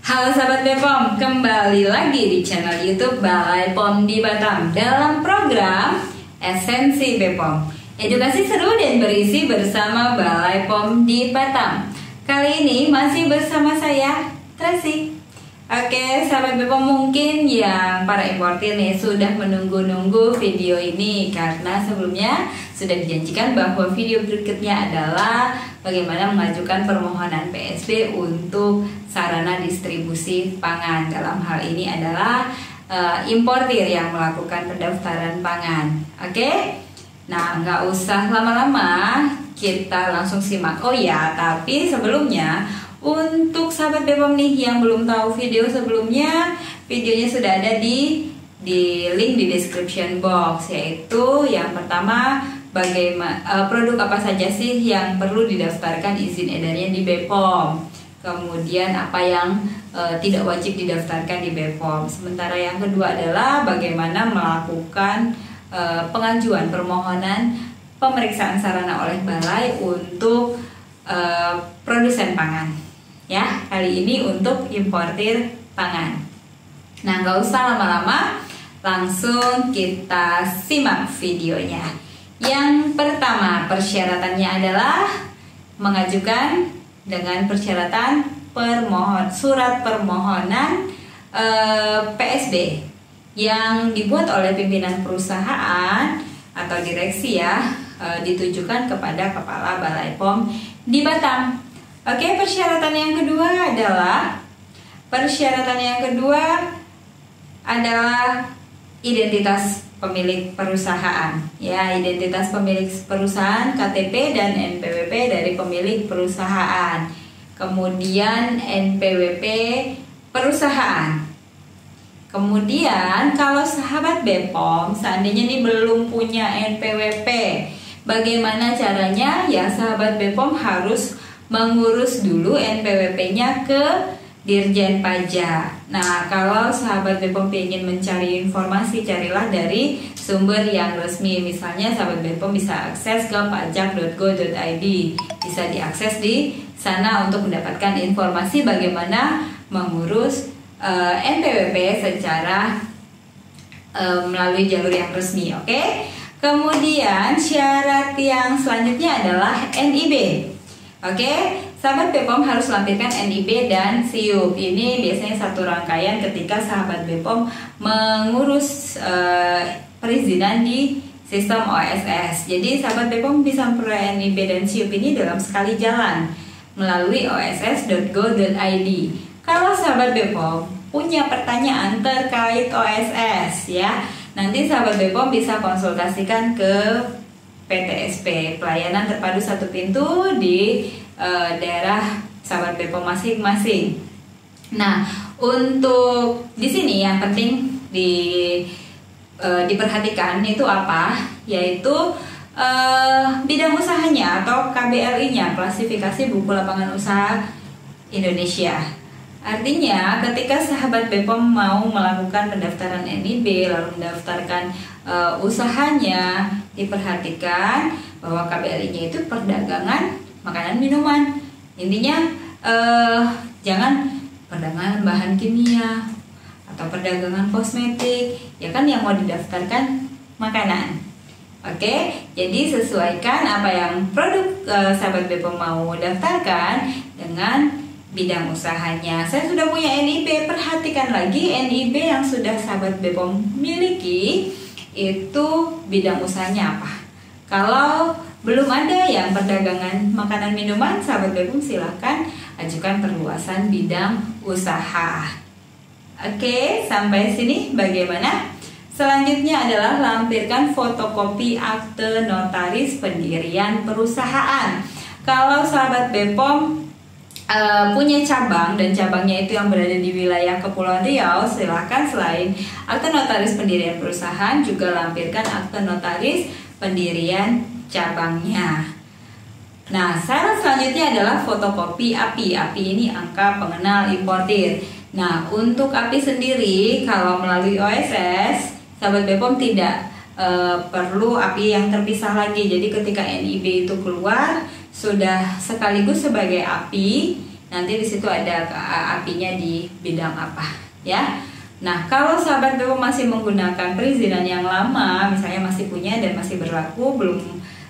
Halo sahabat Bepom, kembali lagi di channel YouTube Balai POM di Batam dalam program Esensi Bepom. Edukasi seru dan berisi bersama Balai POM di Batam. Kali ini masih bersama saya, Tracy. Oke, sahabat Bepom, mungkin yang para importir nih sudah menunggu-nunggu video ini karena sebelumnya sudah dijanjikan bahwa video berikutnya adalah bagaimana mengajukan permohonan PSB untuk sarana distribusi pangan. Dalam hal ini adalah importir yang melakukan pendaftaran pangan. Oke? Nah, nggak usah lama-lama, kita langsung simak. Oh ya, tapi sebelumnya untuk sahabat Bepom nih yang belum tahu video sebelumnya, videonya sudah ada di link di description box, yaitu yang pertama bagaimana produk apa saja sih yang perlu didaftarkan izin edarnya di Bepom. Kemudian apa yang tidak wajib didaftarkan di Bepom. Sementara yang kedua adalah bagaimana melakukan pengajuan permohonan pemeriksaan sarana oleh Balai untuk produsen pangan. Ya, kali ini untuk importir pangan. Nah, nggak usah lama-lama, langsung kita simak videonya. Yang pertama, persyaratannya adalah mengajukan dengan persyaratan surat permohonan PSB yang dibuat oleh pimpinan perusahaan atau direksi ya, ditujukan kepada Kepala Balai POM di Batam. Oke, persyaratan yang kedua adalah identitas pemilik perusahaan. Ya, identitas pemilik perusahaan, KTP dan NPWP dari pemilik perusahaan. Kemudian NPWP perusahaan. Kemudian kalau sahabat Bepom seandainya ini belum punya NPWP, bagaimana caranya? Ya, sahabat Bepom harus mengurus dulu NPWP-nya ke Dirjen Pajak. Nah, kalau sahabat Bepom ingin mencari informasi, carilah dari sumber yang resmi. Misalnya sahabat Bepom bisa akses ke pajak.go.id. Bisa diakses di sana untuk mendapatkan informasi bagaimana mengurus NPWP secara melalui jalur yang resmi. Oke? Kemudian syarat yang selanjutnya adalah NIB. Oke, sahabat Bepom harus lampirkan NIB dan SIUP. Ini biasanya satu rangkaian ketika sahabat Bepom mengurus perizinan di sistem OSS. Jadi sahabat Bepom bisa memperoleh NIB dan SIUP ini dalam sekali jalan melalui oss.go.id. Kalau sahabat Bepom punya pertanyaan terkait OSS ya, nanti sahabat Bepom bisa konsultasikan ke PTSP, Pelayanan Terpadu Satu Pintu di daerah sahabat Bepom masing-masing. Nah, untuk di sini yang penting diperhatikan itu apa? Yaitu bidang usahanya atau KBLI-nya, klasifikasi buku lapangan usaha Indonesia. Artinya ketika sahabat Bepom mau melakukan pendaftaran NIB lalu mendaftarkan usahanya, diperhatikan bahwa KBLI-nya itu perdagangan makanan minuman. Intinya jangan perdagangan bahan kimia atau perdagangan kosmetik, ya kan yang mau didaftarkan makanan. Oke, jadi sesuaikan apa yang produk sahabat Bepom mau daftarkan dengan bidang usahanya. Saya sudah punya NIB, perhatikan lagi NIB yang sudah sahabat Bepom miliki itu bidang usahanya apa. Kalau belum ada yang perdagangan makanan minuman, sahabat Bepom silahkan ajukan perluasan bidang usaha. Oke, sampai sini bagaimana? Selanjutnya adalah lampirkan fotokopi akte notaris pendirian perusahaan. Kalau sahabat Bepom punya cabang dan cabangnya itu yang berada di wilayah Kepulauan Riau, silahkan selain akte notaris pendirian perusahaan juga lampirkan akte notaris pendirian cabangnya. Nah, syarat selanjutnya adalah fotokopi API. API ini angka pengenal importir. Nah, untuk API sendiri kalau melalui OSS, sahabat Bepom tidak perlu API yang terpisah lagi. Jadi ketika NIB itu keluar sudah sekaligus sebagai API nanti di situ ada apinya di bidang apa ya. Nah, kalau sahabat BPOM masih menggunakan perizinan yang lama, misalnya masih punya dan masih berlaku, belum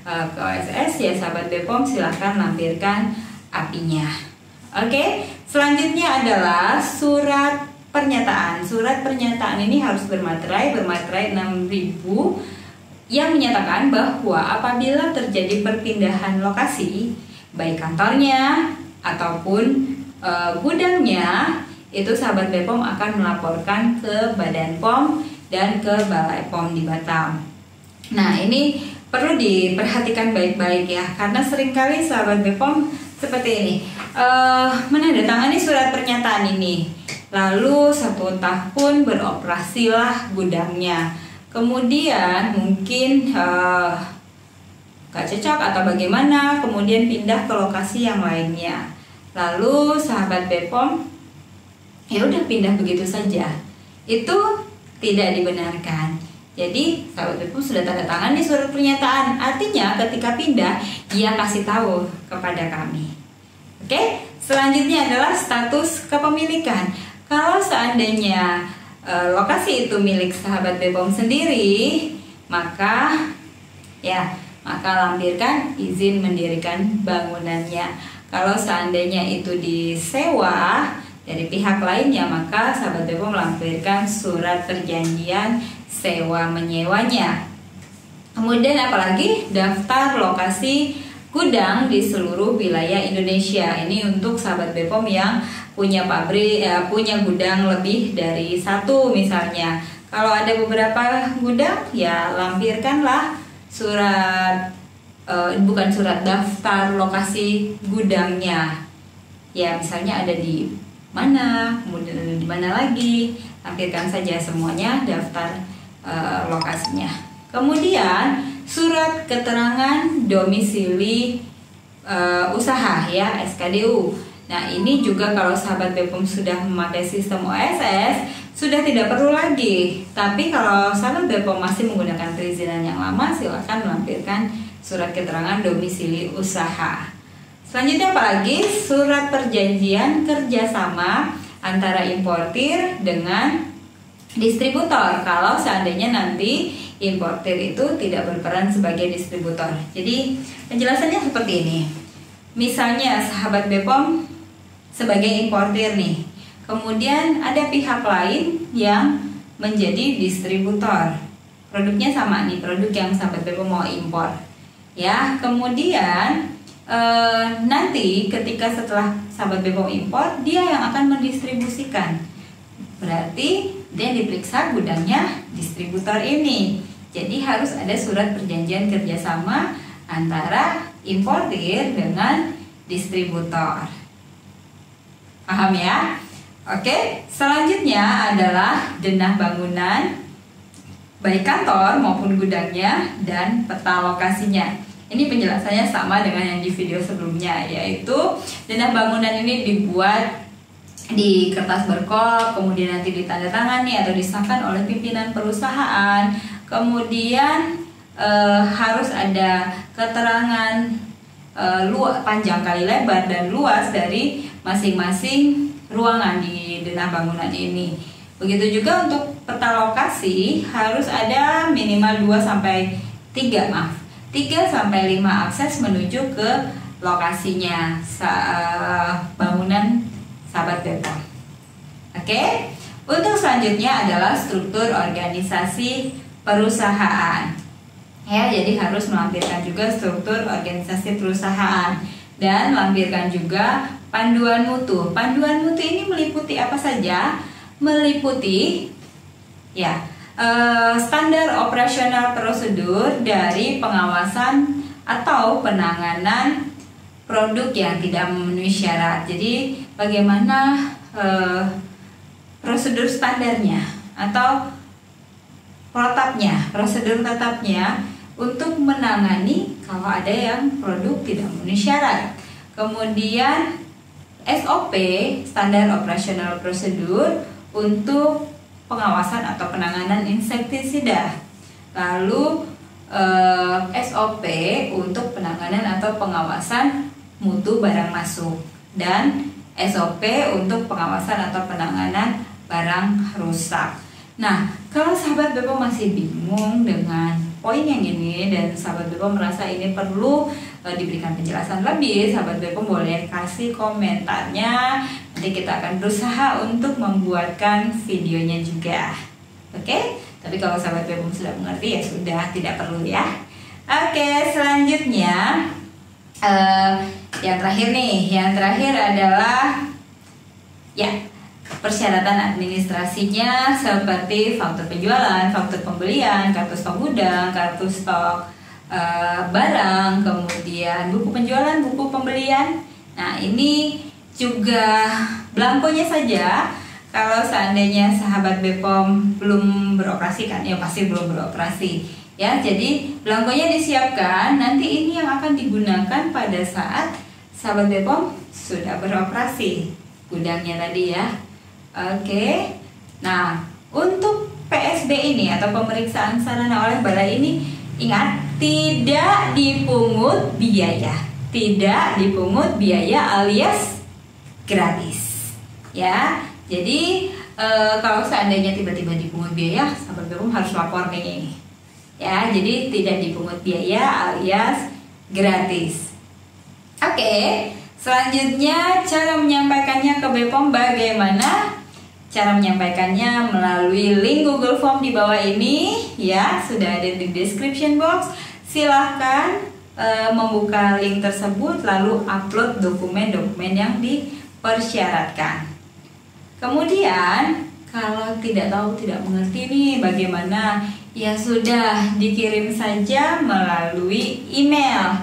ke OSS, ya sahabat BPOM silahkan lampirkan apinya. Oke, selanjutnya adalah surat pernyataan. Surat pernyataan ini harus bermaterai 6.000 yang menyatakan bahwa apabila terjadi perpindahan lokasi, baik kantornya ataupun gudangnya, itu sahabat BPOM akan melaporkan ke Badan POM dan ke Balai POM di Batam. Nah, ini perlu diperhatikan baik-baik ya, karena seringkali sahabat BPOM seperti ini, menandatangani surat pernyataan ini, lalu 1 tahun beroperasilah gudangnya, kemudian mungkin gak cocok atau bagaimana, kemudian pindah ke lokasi yang lainnya, lalu sahabat BPOM ya udah pindah begitu saja, itu tidak dibenarkan. Jadi sahabat BPOM sudah tanda tangan di surat pernyataan, artinya ketika pindah dia kasih tahu kepada kami. Oke, selanjutnya adalah status kepemilikan. Kalau seandainya lokasi itu milik sahabat BPOM sendiri, maka lampirkan izin mendirikan bangunannya. Kalau seandainya itu disewa dari pihak lainnya, maka sahabat BPOM melampirkan surat perjanjian sewa menyewanya. Kemudian apalagi daftar lokasi gudang di seluruh wilayah Indonesia. Ini untuk sahabat BPOM yang punya pabrik, punya gudang lebih dari 1 misalnya. Kalau ada beberapa gudang, ya lampirkanlah surat bukan surat, daftar lokasi gudangnya. Ya misalnya ada di mana, kemudian ada di mana lagi, lampirkan saja semuanya daftar lokasinya. Kemudian surat keterangan domisili usaha ya, SKDU. Nah, ini juga kalau sahabat BPOM sudah memakai sistem OSS sudah tidak perlu lagi. Tapi kalau sahabat BPOM masih menggunakan perizinan yang lama, silakan melampirkan surat keterangan domisili usaha. Selanjutnya apalagi? Surat perjanjian kerjasama antara importir dengan distributor. Kalau seandainya nanti importir itu tidak berperan sebagai distributor. Jadi penjelasannya seperti ini. Misalnya sahabat BPOM sebagai importir nih, kemudian ada pihak lain yang menjadi distributor. Produknya sama nih, produk yang sahabat BPOM mau impor. Ya, kemudian nanti ketika setelah sahabat BPOM impor, dia yang akan mendistribusikan. Berarti dia diperiksa gudangnya distributor ini. Jadi harus ada surat perjanjian kerjasama antara importir dengan distributor. Paham ya? Oke, selanjutnya adalah denah bangunan, baik kantor maupun gudangnya, dan peta lokasinya. Ini penjelasannya sama dengan yang di video sebelumnya, yaitu denah bangunan ini dibuat di kertas berkop, kemudian nanti ditandatangani atau disahkan oleh pimpinan perusahaan. Kemudian harus ada keterangan panjang kali lebar dan luas dari masing-masing ruangan di denah bangunan ini. Begitu juga untuk peta lokasi, harus ada minimal 3 sampai 5 akses menuju ke lokasinya bangunan sahabat BPOM. Oke, untuk selanjutnya adalah struktur organisasi perusahaan. Ya, jadi harus melampirkan juga struktur organisasi perusahaan dan lampirkan juga panduan mutu. Panduan mutu ini meliputi apa saja? Meliputi standar operasional prosedur dari pengawasan atau penanganan produk yang tidak memenuhi syarat. Jadi bagaimana prosedur standarnya atau prosedur tetapnya untuk menangani kalau ada yang produk tidak memenuhi syarat. Kemudian SOP, standar operasional prosedur untuk pengawasan atau penanganan insektisida. Lalu SOP untuk penanganan atau pengawasan mutu barang masuk, dan SOP untuk pengawasan atau penanganan barang rusak. Nah, kalau sahabat Bepom masih bingung dengan poin yang ini dan sahabat Bepom merasa ini perlu diberikan penjelasan lebih, sahabat Bepom boleh kasih komentarnya. Nanti kita akan berusaha untuk membuatkan videonya juga. Oke? Tapi kalau sahabat Bepom sudah mengerti ya sudah, tidak perlu ya. Oke, selanjutnya yang terakhir nih, yang terakhir adalah ya persyaratan administrasinya seperti faktur penjualan, faktur pembelian, kartu stok gudang, kartu stok barang, kemudian buku penjualan, buku pembelian. Nah, ini juga belangkonya saja. Kalau seandainya sahabat Bepom belum beroperasi kan, ya pasti belum beroperasi. Ya, jadi belangkonya disiapkan. Nanti ini yang akan digunakan pada saat sahabat Bepom sudah beroperasi gudangnya tadi ya. Oke. Nah, untuk PSB ini atau pemeriksaan sarana oleh balai ini, ingat tidak dipungut biaya. Tidak dipungut biaya alias gratis. Ya. Jadi kalau seandainya tiba-tiba dipungut biaya, sahabat Bepom harus lapor kayaknya ini. Ya, jadi tidak dipungut biaya alias gratis. Oke, selanjutnya cara menyampaikannya ke Bepom bagaimana? Cara menyampaikannya melalui link Google Form di bawah ini ya, sudah ada di description box. Silahkan membuka link tersebut lalu upload dokumen-dokumen yang dipersyaratkan. Kemudian kalau tidak tahu, tidak mengerti nih bagaimana, ya sudah dikirim saja melalui email.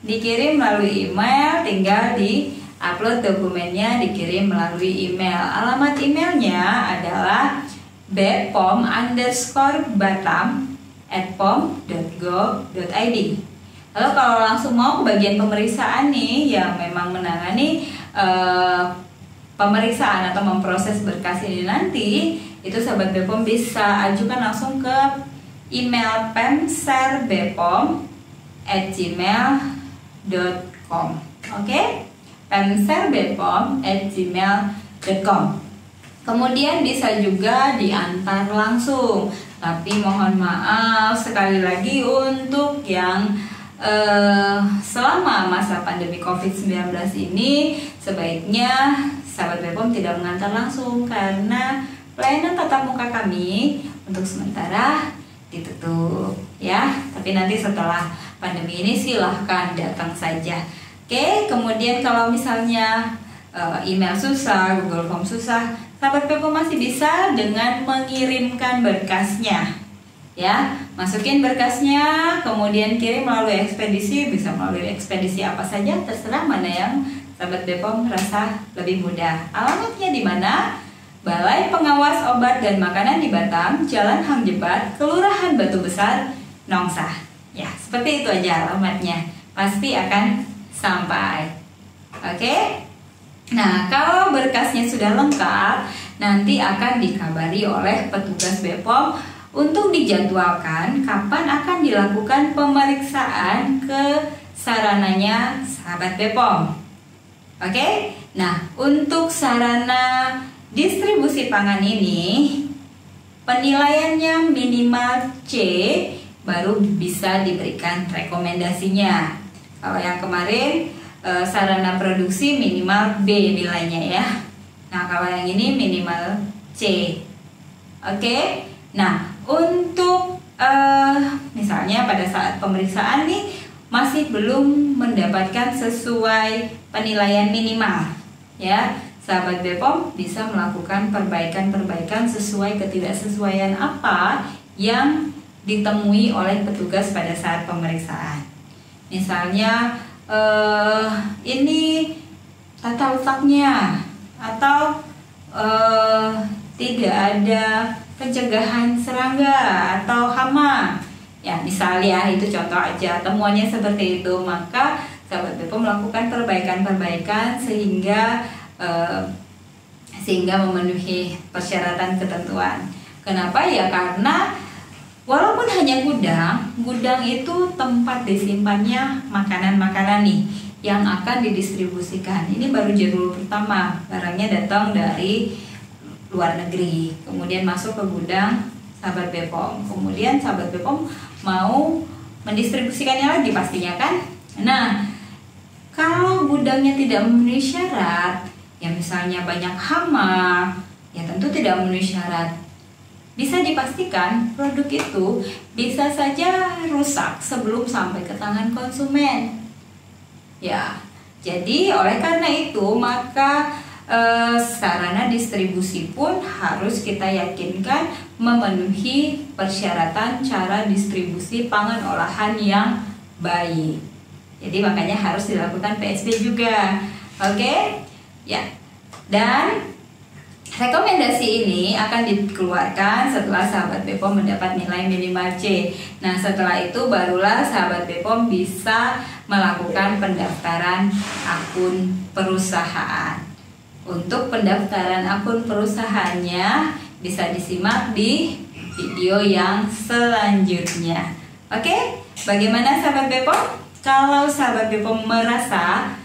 Dikirim melalui email, tinggal di-upload dokumennya, dikirim melalui email. Alamat emailnya adalah bepom_batam@pom.go.id. Lalu kalau langsung mau ke bagian pemeriksaan nih, yang memang menangani pemeriksaan atau memproses berkas ini nanti, itu sahabat Bepom bisa ajukan langsung ke email pemserbepom@gmail.com. Oke? pemserbepom@gmail.com. Kemudian bisa juga diantar langsung. Tapi mohon maaf sekali lagi untuk yang selama masa pandemi COVID-19 ini sebaiknya sahabat Bepom tidak mengantar langsung karena pelayanan tatap muka kami untuk sementara ditutup ya. Tapi nanti setelah pandemi ini silahkan datang saja. Oke, kemudian kalau misalnya email susah, Google Form susah, sahabat Bepom masih bisa dengan mengirimkan berkasnya. Ya, masukin berkasnya, kemudian kirim melalui ekspedisi, bisa melalui ekspedisi apa saja, terserah mana yang sahabat Bepom merasa lebih mudah. Alamatnya di mana? Balai Pengawas Obat dan Makanan di Batam, Jalan Hang Jebat, Kelurahan Batu Besar, Nongsah. Ya, seperti itu aja alamatnya. Pasti akan sampai. Oke? Nah, kalau berkasnya sudah lengkap, nanti akan dikabari oleh petugas Bepom untuk dijadwalkan kapan akan dilakukan pemeriksaan ke sarananya sahabat Bepom. Oke? Nah, untuk sarana distribusi pangan ini penilaiannya minimal C, baru bisa diberikan rekomendasinya. Kalau yang kemarin sarana produksi minimal B nilainya ya. Nah, kalau yang ini minimal C. Oke. Nah, untuk misalnya pada saat pemeriksaan nih masih belum mendapatkan sesuai penilaian minimal ya, sahabat Bepom bisa melakukan perbaikan-perbaikan sesuai ketidaksesuaian apa yang ditemui oleh petugas pada saat pemeriksaan. Misalnya ini tata letaknya atau tidak ada pencegahan serangga atau hama. Ya, misalnya itu contoh aja, temuannya seperti itu, maka sahabat Bepom melakukan perbaikan-perbaikan sehingga memenuhi persyaratan ketentuan. Kenapa ya? Karena Walaupun hanya gudang, gudang itu tempat disimpannya makanan-makanan nih yang akan didistribusikan. Ini baru jadwal pertama, barangnya datang dari luar negeri, kemudian masuk ke gudang sahabat BPOM. Kemudian sahabat BPOM mau mendistribusikannya lagi pastinya kan. Nah, kalau gudangnya tidak memenuhi syarat, ya misalnya banyak hama, ya tentu tidak memenuhi syarat. Bisa dipastikan produk itu bisa saja rusak sebelum sampai ke tangan konsumen. Ya, jadi oleh karena itu maka sarana distribusi pun harus kita yakinkan memenuhi persyaratan cara distribusi pangan olahan yang baik. Jadi makanya harus dilakukan PSB juga. Oke? Ya. Dan rekomendasi ini akan dikeluarkan setelah sahabat BPOM mendapat nilai minimal C. Nah, setelah itu barulah sahabat BPOM bisa melakukan pendaftaran akun perusahaan. Untuk pendaftaran akun perusahaannya bisa disimak di video yang selanjutnya. Oke? Bagaimana sahabat BPOM? Kalau sahabat BPOM merasa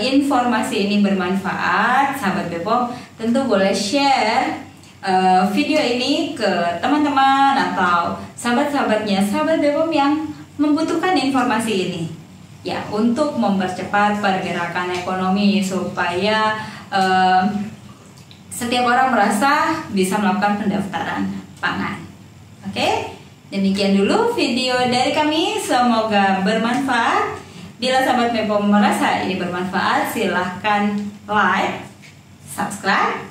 informasi ini bermanfaat, sahabat BPOM tentu boleh share video ini ke teman-teman atau sahabat-sahabatnya sahabat BPOM yang membutuhkan informasi ini, ya, untuk mempercepat pergerakan ekonomi supaya setiap orang merasa bisa melakukan pendaftaran pangan. Oke, demikian dulu video dari kami, semoga bermanfaat. Bila sahabat BPOM merasa ini bermanfaat, silahkan like, subscribe,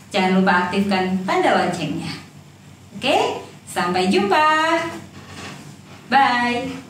jangan lupa aktifkan tanda loncengnya. Oke, sampai jumpa. Bye.